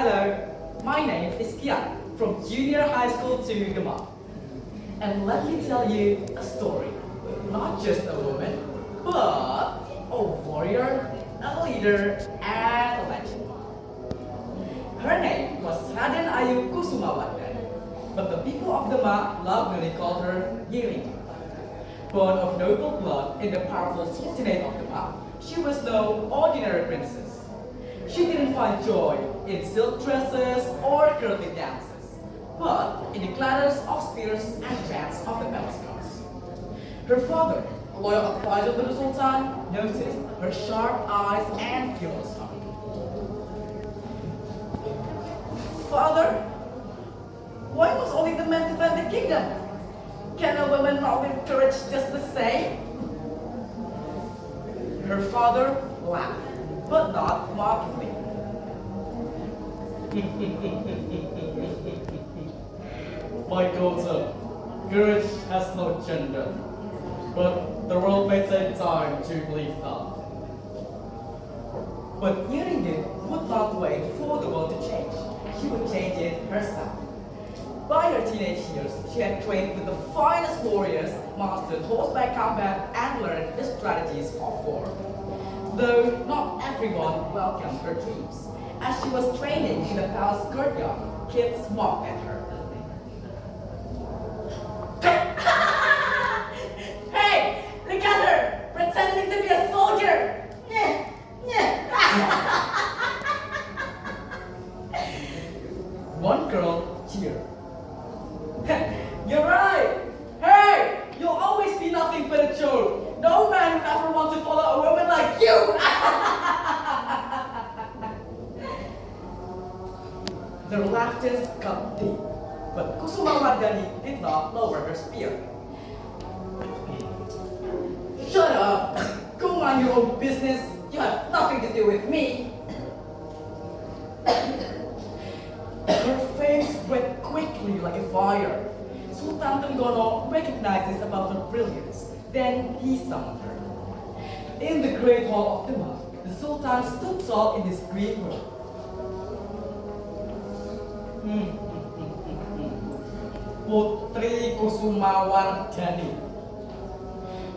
Hello, my name is Kian from junior high school to Demak. And let me tell you a story with not just a woman, but a warrior, a leader, and a legend. Her name was Raden Ayu Kusumawardhan, but the people of Demak lovingly called her Yiri. Born of noble blood in the powerful sultanate of Demak, she was no ordinary princess. She didn't find joy in silk dresses or curly dances, but in the clatters of spears and chants of the palace guards. Her father, a loyal advisor to the Sultan, noticed her sharp eyes and fearless heart. Father, why must only the men defend the kingdom? Can a woman not with courage just the same? Her father laughed, but not mockingly. My daughter, courage has no gender, but the world may take time to believe that. But Yering would not wait for the world to change. She would change it herself. By her teenage years, she had trained with the finest warriors, mastered horseback combat, and learned the strategies of war. Though not everyone welcomed her dreams. As she was training in the palace courtyard, kids mocked at her. Hey, look at her, pretending to be a soldier. One girl cheered. You're right. Hey, you'll always be nothing but a joke. No man would ever want to follow a woman like you. Their laughter cut deep, but Kusumawardhani did not lower her spirit. Shut up! Go mind your own business. You have nothing to do with me. Her face spread quickly like a fire. Sultan Tenggono recognizes about her brilliance. Then he summoned her. In the great hall of Demak, the Sultan stood tall in his green robe. Putri Kusumawardhani.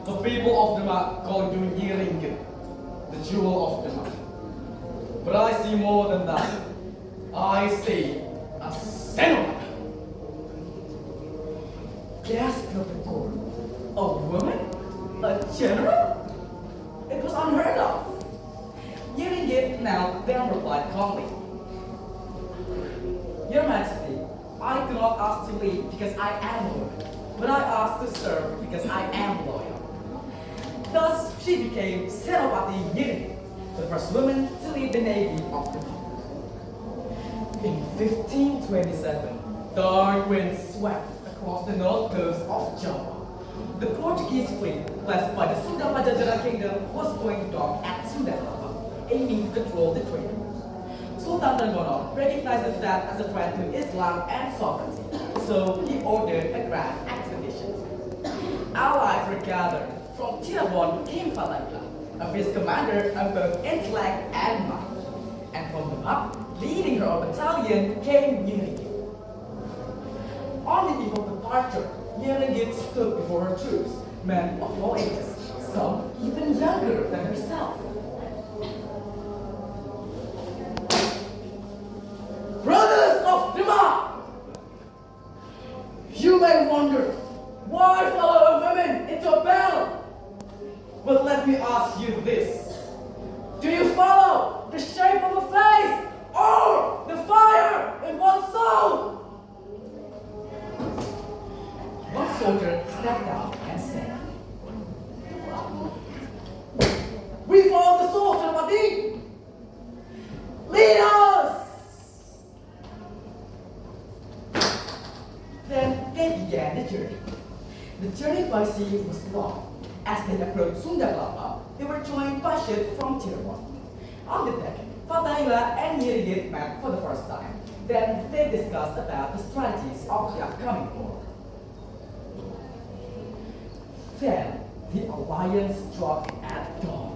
The people of Demak call you Yiringgit, the jewel of Demak. But I see more than that. I see a cenobite. Gasped the court. A woman? A general? It was unheard of. Yering now then replied calmly. Your Majesty, I do not ask to lead because I am a woman, but I ask to serve because I am loyal. Thus, she became Senopati Yering, the first woman to lead the navy of the Demak. In 1527, dark winds swept across the north coast of Java. The Portuguese fleet, led by the Sunda Pajajaran kingdom, was going to dock at Sunda Kelapa, aiming to control the trade routes. Sultan Tenggono recognized that as a threat to Islam and sovereignty, so he ordered a grand expedition. Allies were gathered. From Cirebon came Fatahillah, a fierce commander of both intellect and might. And from Demak, leading her own battalion, came Yering. On the eve of departure, Yering stood before her troops, men of all ages, some even younger than herself. Brothers of Demak! You may wonder, why follow a woman into a battle? But let me ask you this. Do you follow the shape of a face or the fire in one's soul? One soldier stepped out and said, we follow the soul, Senopati! Lead us! Then they began the journey. The journey by sea was long. As they approached Sunda Kelapa, they were joined by ships from Cirebon. On the deck, Fatahillah and Yering met for the first time. Then they discussed about the strategies of the upcoming war. Then the alliance struck at dawn.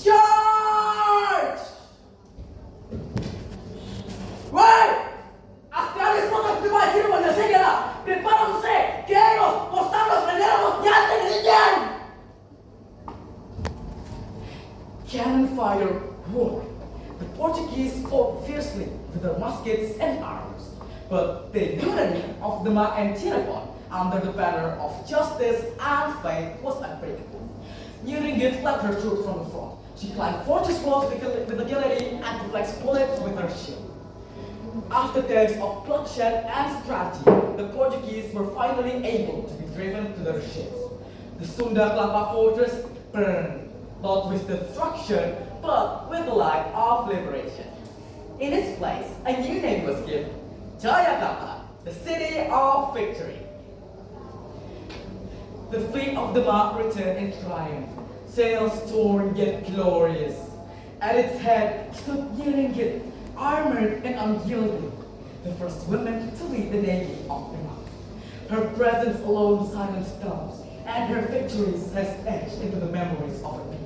Charge! cannon fire war. The Portuguese fought fiercely with their muskets and arms, but the unity of Demak and Cirebon under the banner of justice and faith was unbreakable. Nuringit led her troops from the front. She climbed fortress walls with agility and deflects bullets with her shield. After days of bloodshed and strategy, the Portuguese were finally able to be driven to their ships. The Sunda Kelapa fortress burned, not with destruction, but with the light of liberation. In its place, a new name was given, Jayakarta, the city of victory. The fleet of Demak returned in triumph, sails torn yet glorious. At its head stood Nuringit, armored and unyielding, the first woman to lead the navy of Demak. Her presence alone silenced storms, and her victories has etched into the memories of her people.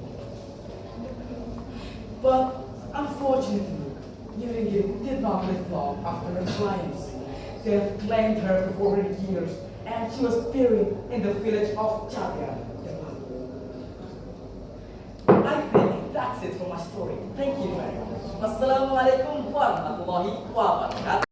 But unfortunately, Nuringit did not live long after her triumphs. Death claimed her before her years, and she was buried in the village of Chagya, Demak. I think that's it for my story. Thank you very much. Wassalamualaikum warahmatullahi wabarakatuh.